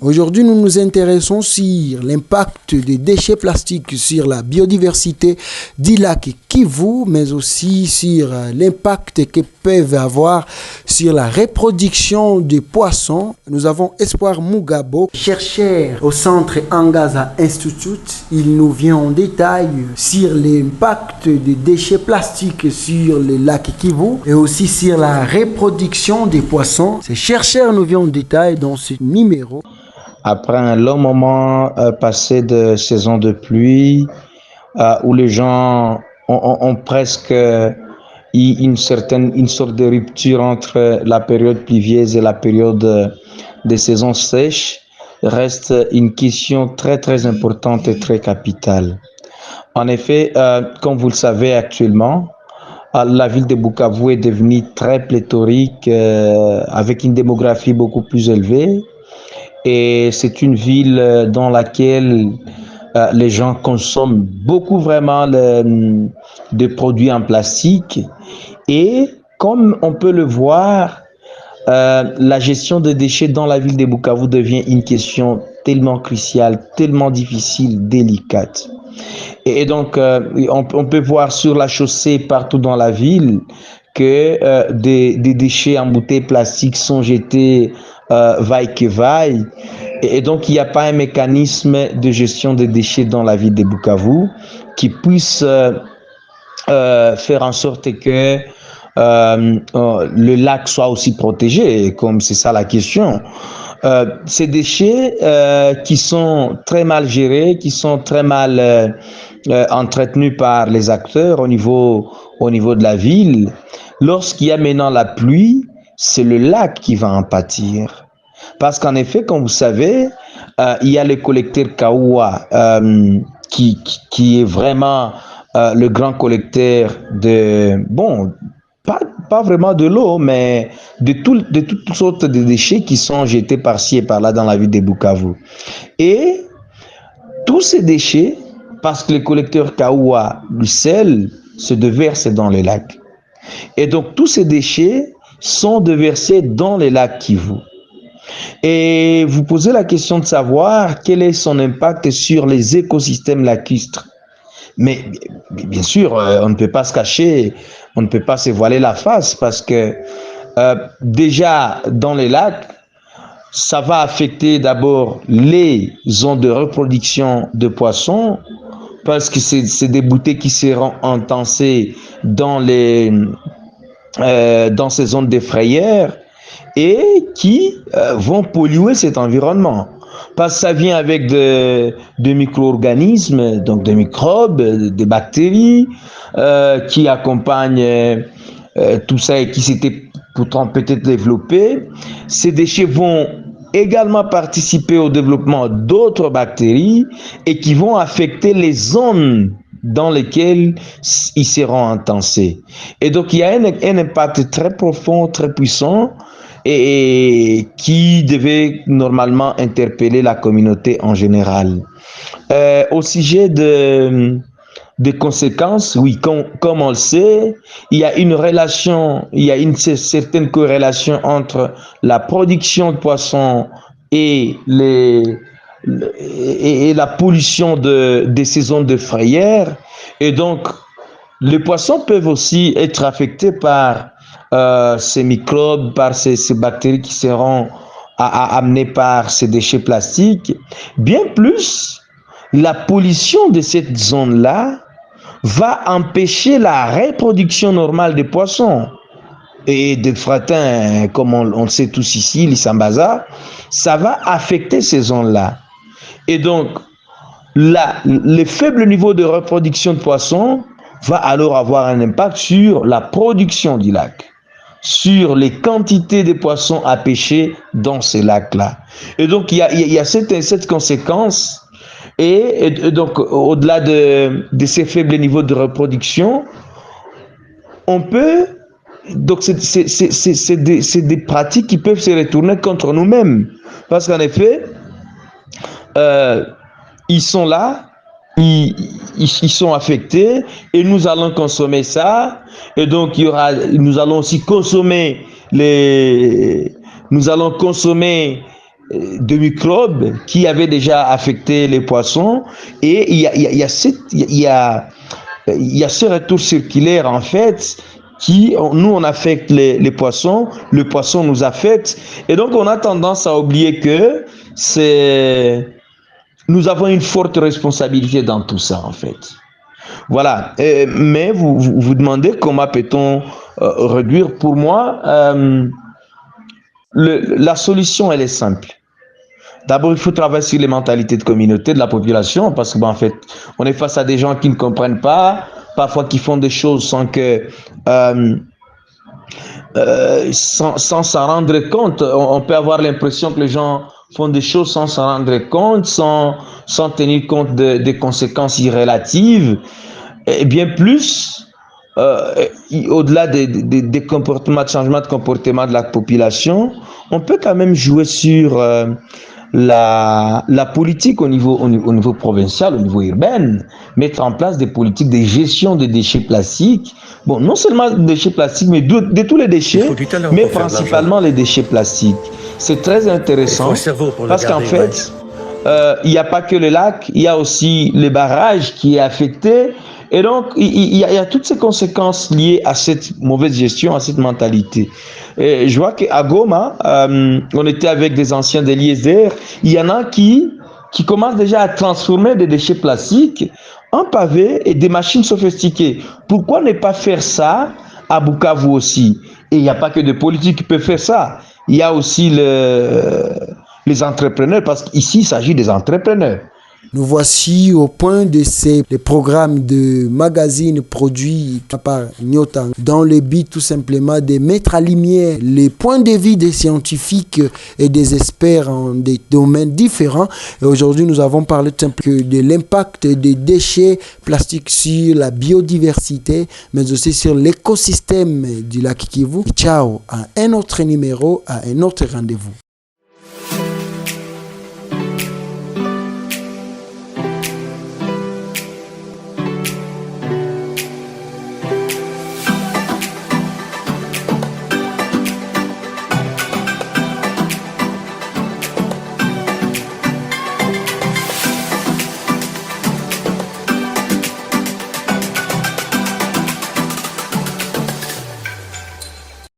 Aujourd'hui, nous nous intéressons sur l'impact des déchets plastiques sur la biodiversité du lac Kivu, mais aussi sur l'impact qu'ils peuvent avoir sur la reproduction des poissons. Nous avons Espoir Mugabo, chercheur au centre Angaza Institute. Il nous vient en détail sur l'impact des déchets plastiques sur le lac Kivu et aussi sur la reproduction des poissons. Ces chercheurs nous viennent en détail dans ce numéro. Après un long moment passé de saison de pluie, où les gens ont presque une sorte de rupture entre la période pluvieuse et la période des saisons sèches, reste une question très très importante et très capitale. En effet, comme vous le savez actuellement, la ville de Bukavu est devenue très pléthorique, avec une démographie beaucoup plus élevée. Et c'est une ville dans laquelle les gens consomment beaucoup vraiment de produits en plastique. Et comme on peut le voir, la gestion des déchets dans la ville de Bukavu devient une question tellement cruciale, tellement difficile, délicate. Et donc, on peut voir sur la chaussée, partout dans la ville, que des déchets en bouteilles plastiques sont jetés vaille que vaille. Et donc, il n'y a pas un mécanisme de gestion des déchets dans la ville de Bukavu qui puisse faire en sorte que le lac soit aussi protégé, comme c'est ça la question. Ces déchets qui sont très mal gérés, qui sont très mal entretenus par les acteurs au niveau de la ville, lorsqu'il y a maintenant la pluie, c'est le lac qui va en pâtir. Parce qu'en effet, comme vous savez, il y a le collecteur Kaoua qui est vraiment le grand collecteur de, bon, pas vraiment de l'eau, mais de toutes sortes de déchets qui sont jetés par-ci et par-là dans la ville de Bukavu. Et tous ces déchets, parce que le collecteur Kaoua, du sel, se déverse dans les lacs. Et donc, tous ces déchets sont déversés dans les lacs Kivu. Et vous posez la question de savoir quel est son impact sur les écosystèmes lacustres. Mais bien sûr, on ne peut pas se cacher, on ne peut pas se voiler la face parce que déjà dans les lacs, ça va affecter d'abord les zones de reproduction de poissons parce que c'est des bouteilles qui seront entassées dans ces zones de frayères et qui vont polluer cet environnement. Parce que ça vient avec de micro-organismes, donc des microbes, des bactéries qui accompagnent tout ça et qui s'étaient pourtant peut-être développés. Ces déchets vont également participer au développement d'autres bactéries et qui vont affecter les zones dans lesquelles ils seront entassés. Et donc il y a un impact très profond, très puissant et qui devait normalement interpeller la communauté en général. Au sujet des conséquences, oui, comme on le sait, il y a une certaine corrélation entre la production de poissons et la pollution de ces zones de frayères. Et donc, les poissons peuvent aussi être affectés par ces microbes, par ces bactéries qui seront amenées par ces déchets plastiques. Bien plus, la pollution de cette zone-là va empêcher la reproduction normale des poissons et des fratins, comme on le sait tous ici, les sambaza. Ça va affecter ces zones-là. Et donc, le faible niveau de reproduction de poissons va alors avoir un impact sur la production du lac, sur les quantités de poissons à pêcher dans ces lacs-là. Et donc, il y a cette conséquence. Et donc, au-delà de ces faibles niveaux de reproduction, on peut... Donc, c'est des pratiques qui peuvent se retourner contre nous-mêmes. Parce qu'en effet, ils sont là, ils sont affectés et nous allons consommer ça. Et donc, nous allons aussi consommer de microbes qui avaient déjà affecté les poissons. Et il y a ce retour circulaire, en fait, nous, on affecte les poissons, le poisson nous affecte. Et donc, on a tendance à oublier que nous avons une forte responsabilité dans tout ça, en fait. Voilà. Mais vous demandez comment peut-on réduire. Pour moi, la solution, elle est simple. D'abord, il faut travailler sur les mentalités de communauté, de la population, parce que, en fait, on est face à des gens qui ne comprennent pas, parfois qui font des choses sans s'en rendre compte. On peut avoir l'impression que les gens font des choses sans s'en rendre compte, sans tenir compte des conséquences irrélatives. Et bien plus, au-delà des comportements, de changement de comportement de la population, on peut quand même jouer sur la politique au niveau provincial, au niveau urbain, mettre en place des politiques de gestion des déchets plastiques. Bon, non seulement des déchets plastiques, mais de tous les déchets, mais principalement les déchets plastiques. C'est très intéressant parce qu'en fait, il n'y a pas que le lac, il y a aussi le barrage qui est affecté. Et donc, il y a toutes ces conséquences liées à cette mauvaise gestion, à cette mentalité. Et je vois qu'à Goma, on était avec des anciens de l'ISR. Il y en a qui commencent déjà à transformer des déchets plastiques en pavés et des machines sophistiquées. Pourquoi ne pas faire ça à Bukavu aussi? Et il n'y a pas que des politiques qui peuvent faire ça. Il y a aussi les entrepreneurs, parce qu'ici, il s'agit des entrepreneurs. Nous voici au point de les programmes de magazines produits par Nyotan dans le but tout simplement de mettre à lumière les points de vue des scientifiques et des experts en des domaines différents. Et aujourd'hui, nous avons parlé de l'impact des déchets plastiques sur la biodiversité, mais aussi sur l'écosystème du lac Kivu. Ciao, à un autre numéro, à un autre rendez-vous.